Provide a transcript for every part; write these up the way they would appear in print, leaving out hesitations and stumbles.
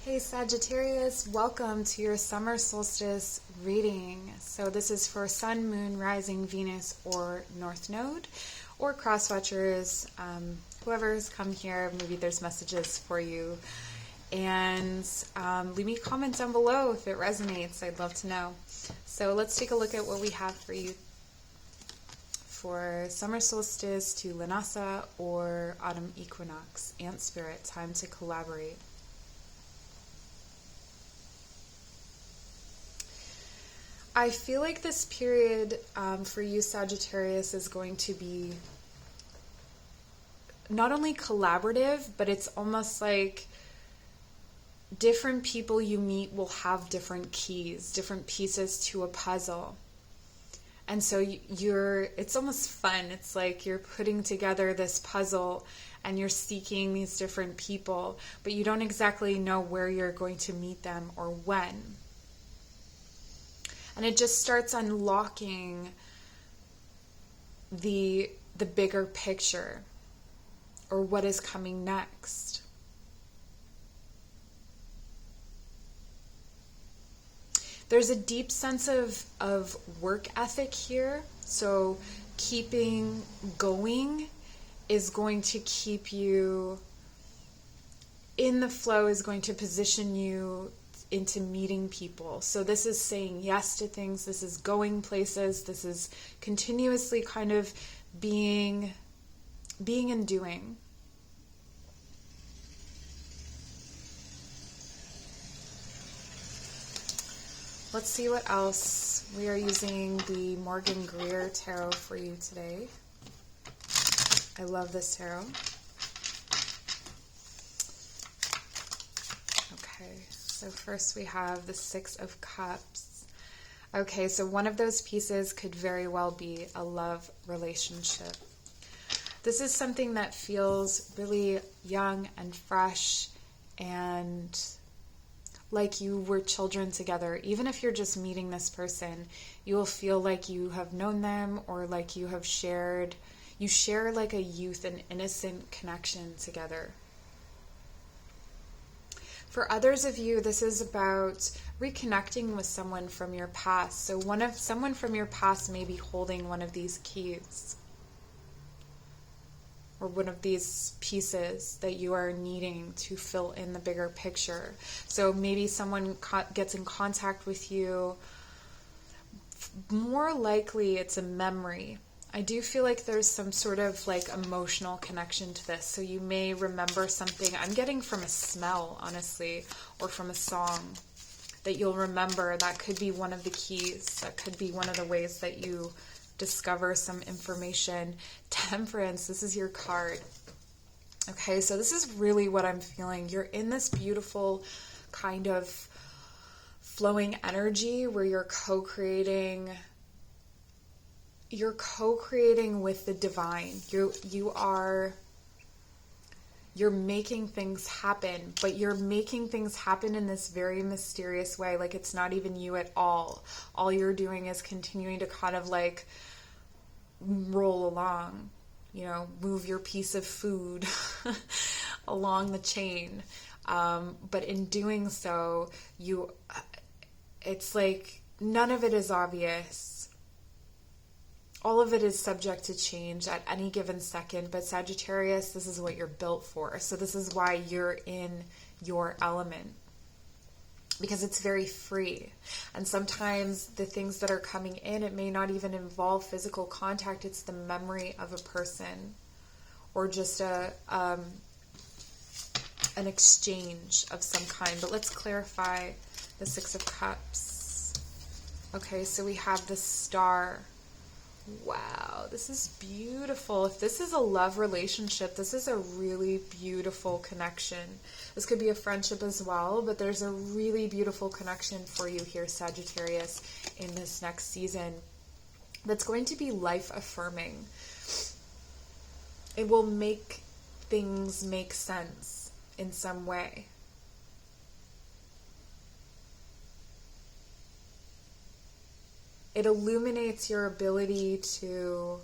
Hey Sagittarius, welcome to your Summer Solstice reading. So this is for Sun, Moon, Rising, Venus, or North Node, or cross-watchers, whoever's come here, maybe there's messages for you. And leave me a comment down below if it resonates, I'd love to know. So let's take a look at what we have for you for Summer Solstice to Lughnasadh or Autumn Equinox. Ant Spirit, time to collaborate. I feel like this period for you, Sagittarius, is going to be not only collaborative, but it's almost like different people you meet will have different keys, different pieces to a puzzle. And so it's almost fun. It's like you're putting together this puzzle and you're seeking these different people, but you don't exactly know where you're going to meet them or when. And it just starts unlocking the bigger picture or what is coming next. There's a deep sense of work ethic here. So keeping going is going to keep you in the flow, is going to position you into meeting people. So this is saying yes to things, this is going places, this is continuously kind of being and doing. Let's see what else. We are using the Morgan Greer Tarot for you today. I love this tarot. Okay. So first we have the Six of Cups. Okay, so one of those pieces could very well be a love relationship. This is something that feels really young and fresh and like you were children together. Even if you're just meeting this person, you will feel like you have known them or like you share like a youth and innocent connection together. For others of you, this is about reconnecting with someone from your past. So someone from your past may be holding one of these keys or one of these pieces that you are needing to fill in the bigger picture. So maybe someone gets in contact with you. More likely it's a memory. I do feel like there's some sort of like emotional connection to this. So you may remember something. I'm getting from a smell, honestly, or from a song that you'll remember. That could be one of the keys. That could be one of the ways that you discover some information. Temperance, this is your card. Okay, so this is really what I'm feeling. You're in this beautiful kind of flowing energy where you're co-creating with the divine. You're making things happen, but you're making things happen in this very mysterious way. Like it's not even you at all. All you're doing is continuing to kind of like roll along, move your piece of food along the chain. But in doing so, it's like none of it is obvious. All of it is subject to change at any given second, but Sagittarius, this is what you're built for. So this is why you're in your element, because it's very free. And sometimes the things that are coming in, it may not even involve physical contact. It's the memory of a person or just an exchange of some kind. But let's clarify the Six of Cups. Okay, so we have the Star. Wow, this is beautiful. If this is a love relationship, this is a really beautiful connection. This could be a friendship as well, but there's a really beautiful connection for you here, Sagittarius, in this next season that's going to be life-affirming. It will make things make sense in some way. It illuminates your ability to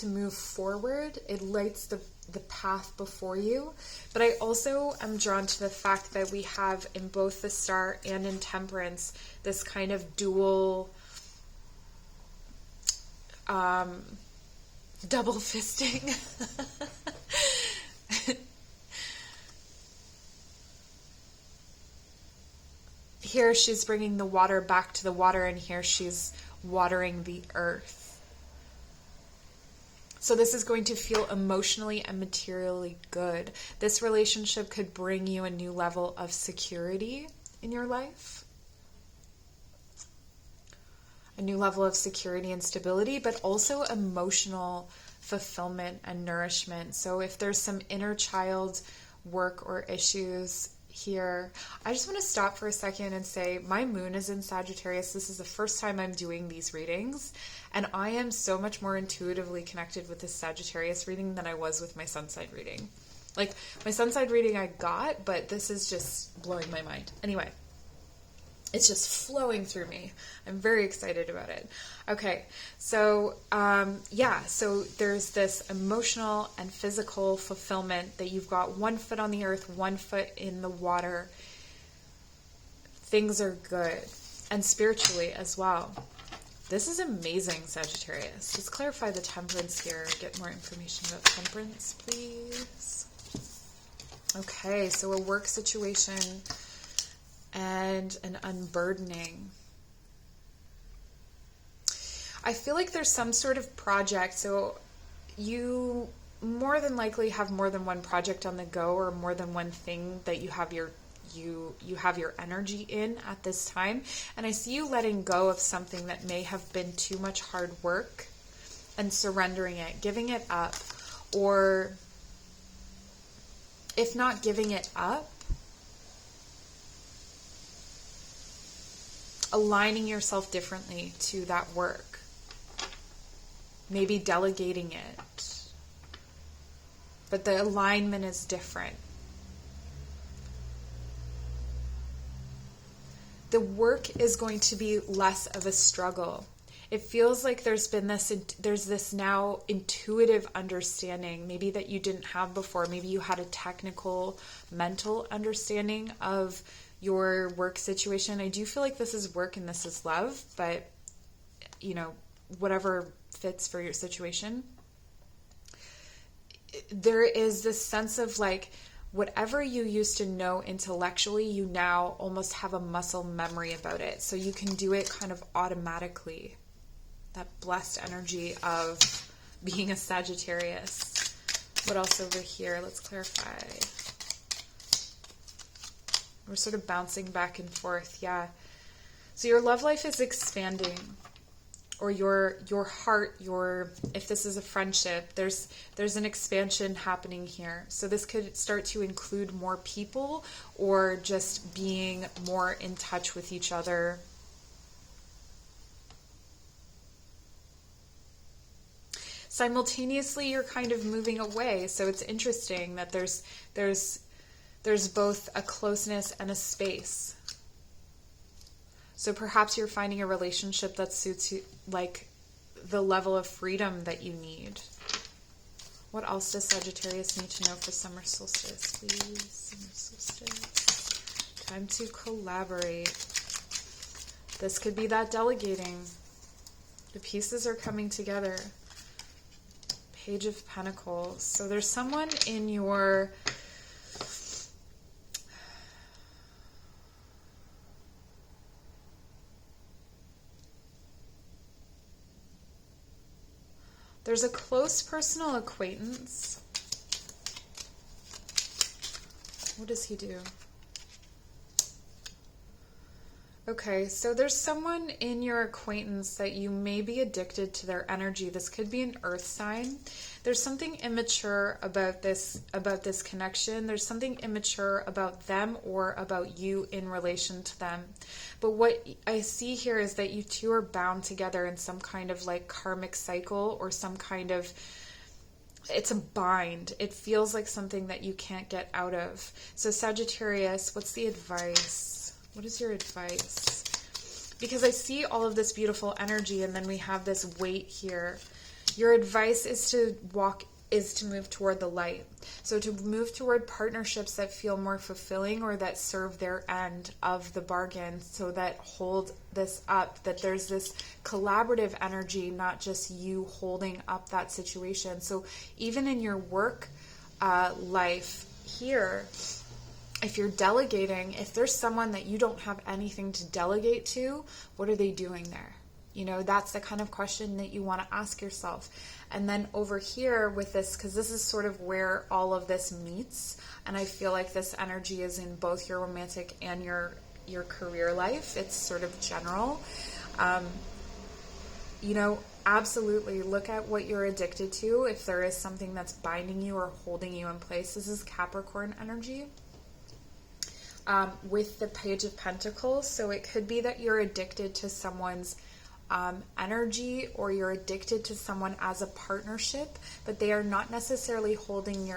to move forward. It lights the path before you. But I also am drawn to the fact that we have in both the Star and in Temperance this kind of dual double fisting. Here she's bringing the water back to the water, and here she's watering the earth. So this is going to feel emotionally and materially good. This relationship could bring you a new level of security in your life. A new level of security and stability, but also emotional fulfillment and nourishment. So if there's some inner child work or issues here, I just want to stop for a second and say my moon is in Sagittarius. This is the first time I'm doing these readings, and I am so much more intuitively connected with this Sagittarius reading than I was with my sun sign reading. Like, my sun sign reading I got, but this is just blowing my mind. Anyway, it's just flowing through me. I'm very excited about it. Okay, so so there's this emotional and physical fulfillment that you've got one foot on the earth, one foot in the water. Things are good. And spiritually as well. This is amazing, Sagittarius. Let's clarify the Temperance here. Get more information about Temperance, please. Okay, so a work situation and an unburdening. I feel like there's some sort of project, so you more than likely have more than one project on the go, or more than one thing that you have your energy in at this time. And I see you letting go of something that may have been too much hard work and surrendering it, giving it up, or if not giving it up, aligning yourself differently to that work. Maybe delegating it. But the alignment is different. The work is going to be less of a struggle. It feels like there's this now intuitive understanding, maybe that you didn't have before. Maybe you had a technical, mental understanding of your work situation. I do feel like this is work and this is love, but whatever fits for your situation. There is this sense of like, whatever you used to know intellectually, you now almost have a muscle memory about it. So you can do it kind of automatically. That blessed energy of being a Sagittarius. What else over here? Let's clarify. We're sort of bouncing back and forth. Yeah. So your love life is expanding. Or your heart, if this is a friendship, there's an expansion happening here. So this could start to include more people, or just being more in touch with each other. Simultaneously, you're kind of moving away. So it's interesting that there's both a closeness and a space. So perhaps you're finding a relationship that suits you, like the level of freedom that you need. What else does Sagittarius need to know for summer solstice, please? Summer solstice. Time to collaborate. This could be that delegating. The pieces are coming together. Page of Pentacles. So there's someone in your... There's a close personal acquaintance. What does he do? Okay, so there's someone in your acquaintance that you may be addicted to their energy. This could be an earth sign. There's something immature about this connection. There's something immature about them or about you in relation to them. But what I see here is that you two are bound together in some kind of like karmic cycle, or some kind of, it's a bind. It feels like something that you can't get out of. So Sagittarius, what's the advice? What is your advice? Because I see all of this beautiful energy, and then we have this weight here. Your advice is to move toward the light. So to move toward partnerships that feel more fulfilling or that serve their end of the bargain, so that hold this up, that there's this collaborative energy, not just you holding up that situation. So even in your work life here, if you're delegating, if there's someone that you don't have anything to delegate to, what are they doing there? You know, that's the kind of question that you want to ask yourself. And then over here with this, because this is sort of where all of this meets, and I feel like this energy is in both your romantic and your career life. It's sort of general. You know, absolutely look at what you're addicted to. If there is something that's binding you or holding you in place, this is Capricorn energy. With the Page of Pentacles. So it could be that you're addicted to someone's energy, or you're addicted to someone as a partnership, but they are not necessarily holding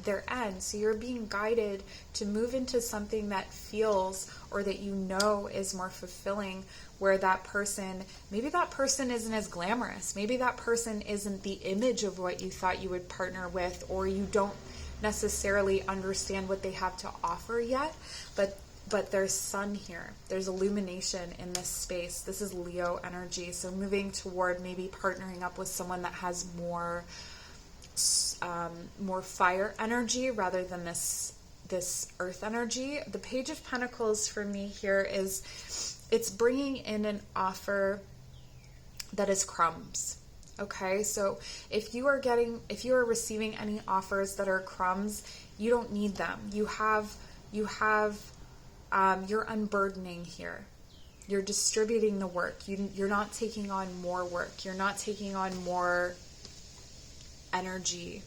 their end. So you're being guided to move into something that feels, or that you know is more fulfilling, where that person, maybe that person isn't as glamorous. Maybe that person isn't the image of what you thought you would partner with, or you don't necessarily understand what they have to offer yet, but there's sun here. There's illumination in this space. This is Leo energy. So moving toward maybe partnering up with someone that has more fire energy rather than this earth energy. The Page of Pentacles for me here is, it's bringing in an offer that is crumbs. Okay, so if you are receiving any offers that are crumbs, you don't need them. You're unburdening here. You're distributing the work. You're not taking on more work. You're not taking on more energy.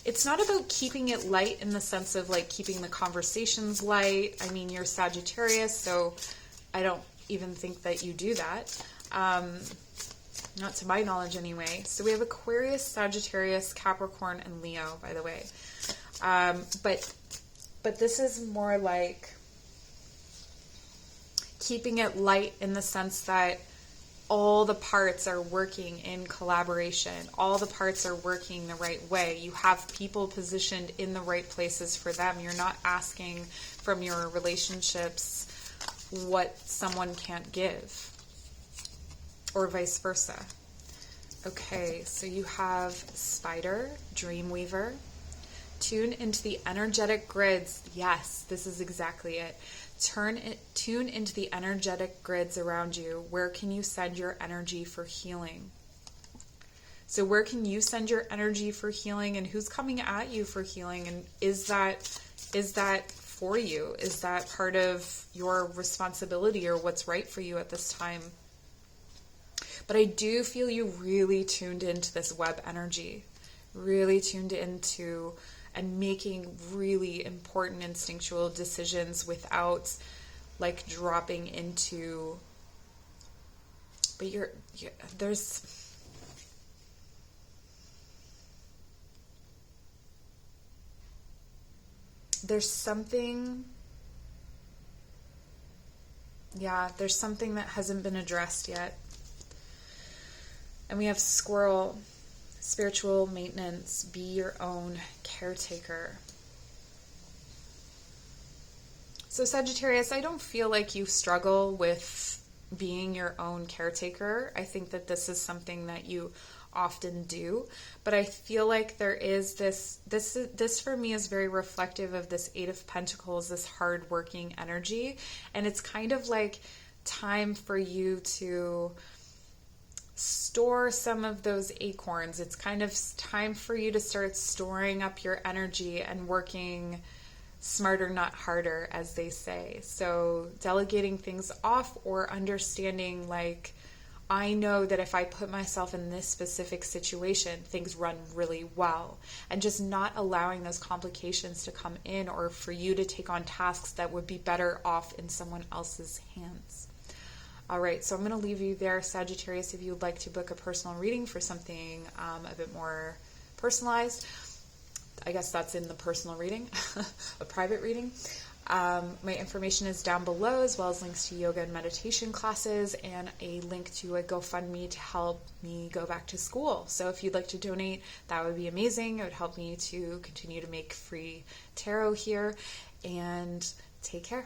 It's not about keeping it light in the sense of like keeping the conversations light. I mean, you're Sagittarius, so I don't even think that you do that. Not to my knowledge anyway. So we have Aquarius, Sagittarius, Capricorn, and Leo, by the way. But this is more like keeping it light in the sense that all the parts are working in collaboration. All the parts are working the right way. You have people positioned in the right places for them. You're not asking from your relationships what someone can't give, or vice versa. Okay, so you have Spider, Dreamweaver. Tune into the energetic grids. Yes, this is exactly it. Tune into the energetic grids around you. Where can you send your energy for healing? So where can you send your energy for healing, and who's coming at you for healing? And is that for you? Is that part of your responsibility, or what's right for you at this time? But I do feel you really tuned into this web energy, really tuned into and making really important instinctual decisions without like dropping into, but there's something, there's something that hasn't been addressed yet. And we have Squirrel, spiritual maintenance, be your own caretaker. So Sagittarius, I don't feel like you struggle with being your own caretaker. I think that this is something that you often do, but I feel like there is this for me is very reflective of this Eight of Pentacles, this hard-working energy, and it's kind of like time for you to store some of those acorns. It's kind of time for you to start storing up your energy and working smarter, not harder, as they say. So delegating things off, or understanding like, I know that if I put myself in this specific situation, things run really well, and just not allowing those complications to come in, or for you to take on tasks that would be better off in someone else's hands. All right, so I'm going to leave you there, Sagittarius. If you would like to book a personal reading for something a bit more personalized, I guess that's in the personal reading, a private reading. My information is down below, as well as links to yoga and meditation classes, and a link to a GoFundMe to help me go back to school. So if you'd like to donate, that would be amazing. It would help me to continue to make free tarot here. And take care.